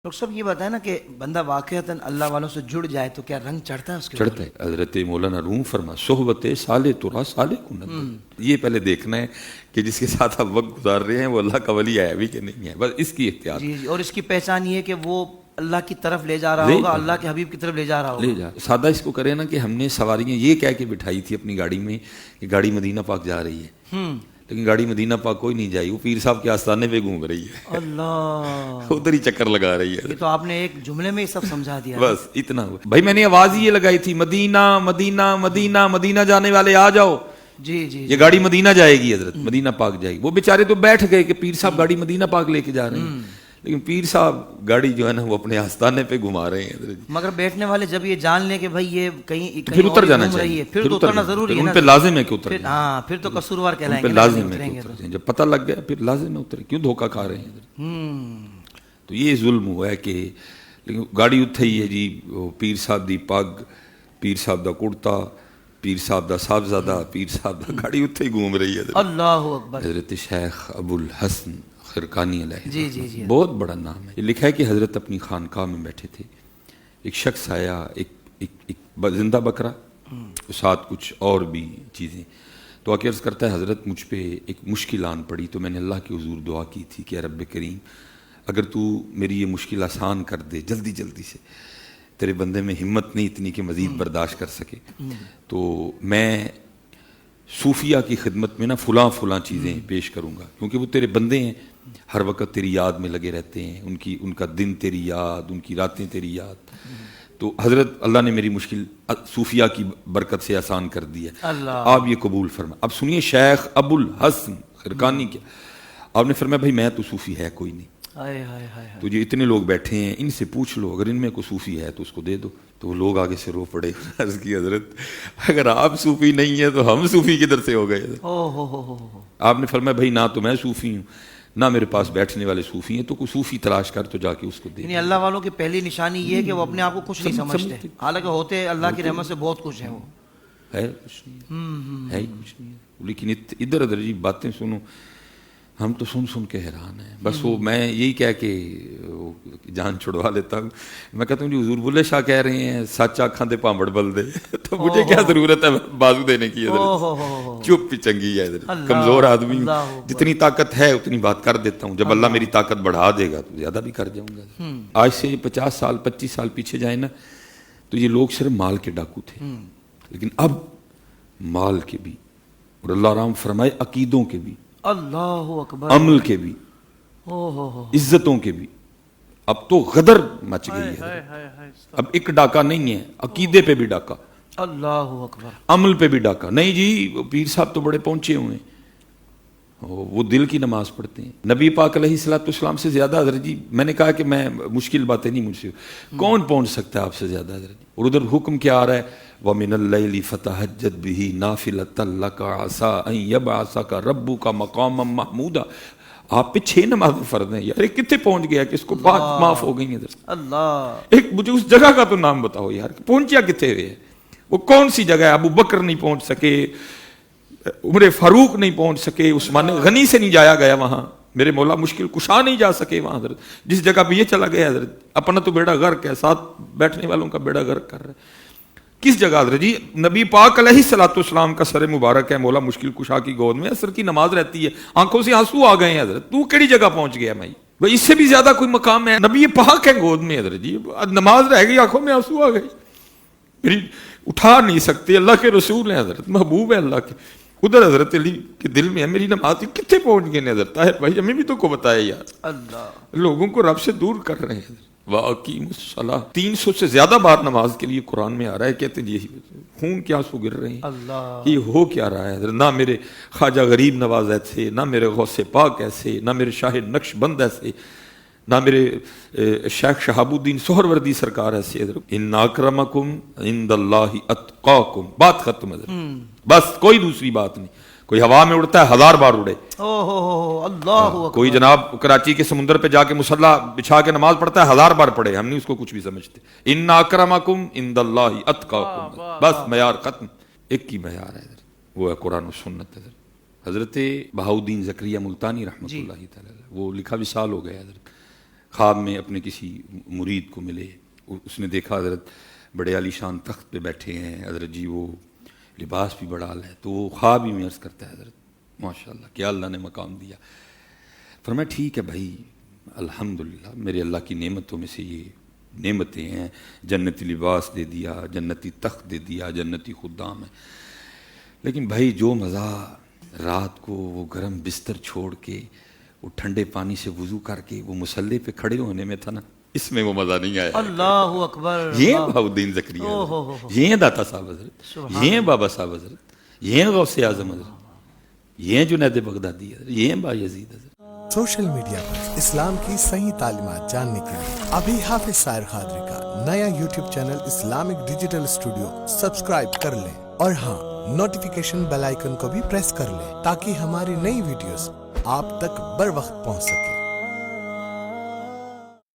Doctor صاحب یہ بتائیں نا کہ بندہ واقعتاً اللہ والوں سے جڑ جائے تو کیا رنگ چڑھتا ہے اس کے چڑھتا ہے. حضرت مولانا روم فرما صحبت صالح ترا صالح کن. یہ پہلے دیکھنا ہے کہ جس کے ساتھ آپ وقت گزار رہے ہیں وہ اللہ کا ولی ہے بھی کہ نہیں ہے، بس اس کی احتیاط. جی جی، اور اس کی پہچان یہ ہے کہ وہ اللہ کی طرف لے جا رہا ہوگا، اللہ کے حبیب کی طرف لے جا رہا ہوگا. لے جا سادہ اس کو کرے نا کہ ہم نے سواریاں یہ کہہ کے بٹھائی تھی اپنی گاڑی میں کہ گاڑی مدینہ پاک جا رہی ہے، لیکن گاڑی مدینہ پاک کوئی نہیں جائی، وہ پیر صاحب کے آستانے پہ گھوم رہی ہے، اللہ ادھر ہی چکر لگا رہی ہے. یہ تو آپ نے ایک جملے میں ہی سب سمجھا دیا. بس اتنا ہوا بھائی. میں نے آواز ہی یہ لگائی تھی مدینہ مدینہ مدینہ مدینہ جانے والے آ جاؤ. جی جی، یہ گاڑی مدینہ جائے گی حضرت، مدینہ پاک جائے گی. وہ بیچارے تو بیٹھ گئے کہ پیر صاحب گاڑی مدینہ پاک لے کے جا رہے ہیں، لیکن پیر صاحب گاڑی جو ہے نا وہ اپنے آستانے پہ گھما رہے ہیں. مگر بیٹھنے والے جب یہ جان لیں کہ بھائی یہ کہیں پھر اتر جانا گھوم رہی چاہیے، ہے، پھر تو اترنا ضروری ہے ان نا. پہ لازم ہے کہ اتر جائیں. ہاں پھر تو قصوروار کہلائیں پہ گے، لازم ہے کہ اتر جائیں. جب پتہ لگ گیا پھر لازم ہے اترے، کیوں دھوکہ کھا رہے ہیں. تو یہ ظلم ہوا ہے کہ لیکن گاڑی اتھے ہی ہے جی. پیر صاحب دی پگ، پیر صاحب دا کرتا، پیر صاحب دا صاحبزادہ، پیر صاحب دا گاڑی اتھے ہی گھوم رہی ہے. اللہ اکبر. حضرت شیخ ابو الحسن خرقانی علیہ جی جی جی، بہت بڑا نام ہے. یہ لکھا ہے کہ حضرت اپنی خانقاہ میں بیٹھے تھے، ایک شخص آیا، ایک زندہ بکرا، ساتھ کچھ اور بھی چیزیں. تو آ کے عرض کرتا ہے حضرت مجھ پہ ایک مشکل آن پڑی تو میں نے اللہ کے حضور دعا کی تھی کہ رب کریم اگر تو میری یہ مشکل آسان کر دے جلدی جلدی سے، تیرے بندے میں ہمت نہیں اتنی کہ مزید برداشت کر سکے، تو میں صوفیہ کی خدمت میں نا فلاں چیزیں پیش کروں گا، کیونکہ وہ تیرے بندے ہیں، ہر وقت تیری یاد میں لگے رہتے ہیں، ان کا دن تیری یاد، ان کی راتیں تیری یاد. تو حضرت اللہ نے میری مشکل صوفیہ کی برکت سے آسان کر دی ہے، آپ یہ قبول فرما. اب سنیے شیخ ابو الحسن خرقانی کیا آپ نے فرمایا بھائی میں تو صوفی ہے کوئی نہیں، تو جو اتنے لوگ بیٹھے ہیں ان سے پوچھ لو اگر ان میں کوئی صوفی ہے تو اس کو دے دو. تو وہ لوگ آگے سے رو پڑے. عرض کی حضرت اگر آپ صوفی نہیں ہیں تو ہم صوفی کدھر سے ہو گئے. آپ نے فرمایا بھائی نہ تو میں صوفی ہوں نہ میرے پاس بیٹھنے والے صوفی ہیں، تو کوئی صوفی تلاش کر تو جا کے اس کو دے. یعنی اللہ والوں کی پہلی نشانی یہ ہے کہ وہ اپنے آپ کو کچھ نہیں سمجھتے، حالانکہ ہوتے اللہ کی رحمت سے بہت کچھ ہیں. وہ ہے کچھ نہیں ہے ہی کچھ نہیں ہے، لیکن ادھر ادھر جی باتیں سنو ہم تو سن کے حیران ہیں. بس وہ میں یہی کہہ کے جان چھڑوا لیتا ہوں. میں کہتا ہوں جی حضور بلے شاہ کہہ رہے ہیں سچ آنکھاں دے پامڑ بل دے، تو مجھے کیا ضرورت ہے بازو دینے کی. چپ ہی چنگی ہے، کمزور آدمی جتنی طاقت ہے اتنی بات کر دیتا ہوں، جب اللہ میری طاقت بڑھا دے گا تو زیادہ بھی کر جاؤں گا. آج سے 50 سال 25 سال پیچھے جائیں نا تو یہ لوگ صرف مال کے ڈاکو تھے، لیکن اب مال کے بھی اور اللہ رام فرمائے عقیدوں کے بھی، اللہ اکبر، عمل کے بھی، عزتوں کے بھی. اب تو غدر مچ گئی ہے. اب ایک ڈاکہ نہیں ہے، عقیدے پہ بھی ڈاکہ، اللہ اکبر، عمل پہ بھی ڈاکہ. نہیں جی پیر صاحب تو بڑے پہنچے ہوئے ہیں، وہ دل کی نماز پڑھتے ہیں. نبی پاک علیہ الصلوۃ والسلام سے زیادہ حضرت جی میں نے کہا کہ میں مشکل باتیں نہیں مجھ سے، کون پہنچ سکتا ہے آپ سے زیادہ حضرت جی. اور ادھر حکم کیا آ رہا ہے وَمِنَ اللَّيْلِ فَتَهَجَّدْ بِهِ نَافِلَةً لَكَ عَسَىٰ أَن يَبْعَثَكَ رَبُّكَ مَقَامًا مَحْمُودًا. آپ پہ 6 نماز فرض ہیں یار، کتنے پہنچ گیا کہ اس کو 5 معاف ہو گئی ہیں. اللہ ایک مجھے اس جگہ کا تو نام بتاؤ یار، پہنچیا کتنے ہوئے ہے؟ وہ کون سی جگہ ہے؟ ابو بکر نہیں پہنچ سکے، عمر فاروق نہیں پہنچ سکے، عثمان غنی سے نہیں جایا گیا وہاں، میرے مولا مشکل کشا نہیں جا سکے وہاں. حضرت جس جگہ پہ یہ چلا گیا حضرت اپنا تو بیڑا غرق ہے، ساتھ بیٹھنے والوں کا بیڑا غرق کر رہا ہے. کس جگہ حضرت جی نبی پاک علیہ الصلوۃ والسلام کا سر مبارک ہے مولا مشکل کشا کی گود میں، عصر کی نماز رہتی ہے، آنکھوں سے آنسو آ گئے ہیں. حضرت تو کیڑی جگہ پہنچ گیا بھائی اس سے بھی زیادہ کوئی مقام ہے؟ نبی پاک ہے گود میں حضرت جی، نماز رہ گئی آنکھوں میں آنسو آ گئی، میری اٹھا نہیں سکتے، اللہ کے رسول ہیں حضرت، محبوب ہے اللہ کے. ادھر حضرت علی کے دل میں ہے میری نماز کتنے پہنچ گئے حضرت طاہر بھائی، ہمیں بھی تو کو بتایا یار. اللہ لوگوں کو رب سے دور کر رہے ہیں. وَأَقِیمُوا الصَّلَاةَ 300 سے زیادہ بار نماز کے لیے قرآن میں آ رہا ہے. کہتے ہیں یہ خون کیا سو گر رہے ہیں، اللہ یہ ہو کیا رہا ہے حضرت. نہ میرے خواجہ غریب نواز ایسے، نہ میرے غوث پاک ایسے، نہ میرے شاہ نقش بند ایسے، نہ میرے شیخ شہاب الدین سہروردی سرکار ایسے. حضرت ان اکرمکم عند اللہ اتقاکم، بات ختم حضرت، بس کوئی دوسری بات نہیں. کوئی ہوا میں اڑتا ہے 1000 بار اڑے، اللہ کوئی جناب کراچی کے سمندر پہ جا کے مصلا بچھا کے نماز پڑھتا ہے 1000 بار پڑھے، ہم نہیں اس کو کچھ بھی سمجھتے. ان اکرمکم عند اللہ اتقاکم، بس معیار ختم. ایک ہی معیار ہے حضرت، وہ ہے قرآن و سنت. حضرت بہاؤدین زکریا ملتانی رحمۃ اللہ تعالی وہ لکھا وصال ہو گیا حضرت، خواب میں اپنے کسی مرید کو ملے، اس نے دیکھا حضرت بڑے عالی شان تخت پہ بیٹھے ہیں، حضرت جی وہ لباس بھی بڑا اعلیٰ ہے، تو وہ خواب ہی میں عرض کرتا ہے حضرت ماشاءاللہ کیا اللہ نے مقام دیا. فرمایا ٹھیک ہے بھائی الحمدللہ میرے اللہ کی نعمتوں میں سے یہ نعمتیں ہیں، جنتی لباس دے دیا، جنتی تخت دے دیا، جنتی خدام ہے، لیکن بھائی جو مزہ رات کو وہ گرم بستر چھوڑ کے وہ ٹھنڈے پانی سے وضو کر کے وہ مصلے پہ کھڑے ہونے میں تھا نا، اس میں وہ مزہ نہیں آیا. اللہ اکبر. یہ ہیں بہاؤالدین زکریا حضرت، یہ ہیں داتا صاحب حضرت، یہ ہیں بابا صاحب حضرت، یہ ہیں غوث اعظم حضرت، یہ ہیں جنید بغدادی حضرت، یہ ہیں بایزید حضرت. سوشل میڈیا پر اسلام کی صحیح تعلیمات جاننے کے لیے ابھی حافظ سائر قادری کا نیا YouTube channel Islamic digital studio subscribe کر لیں، اور ہاں نوٹیفیکیشن بیل آئیکن کو بھی پریس کر لیں تاکہ ہماری نئی ویڈیوز آپ تک بر وقت پہنچ سکے.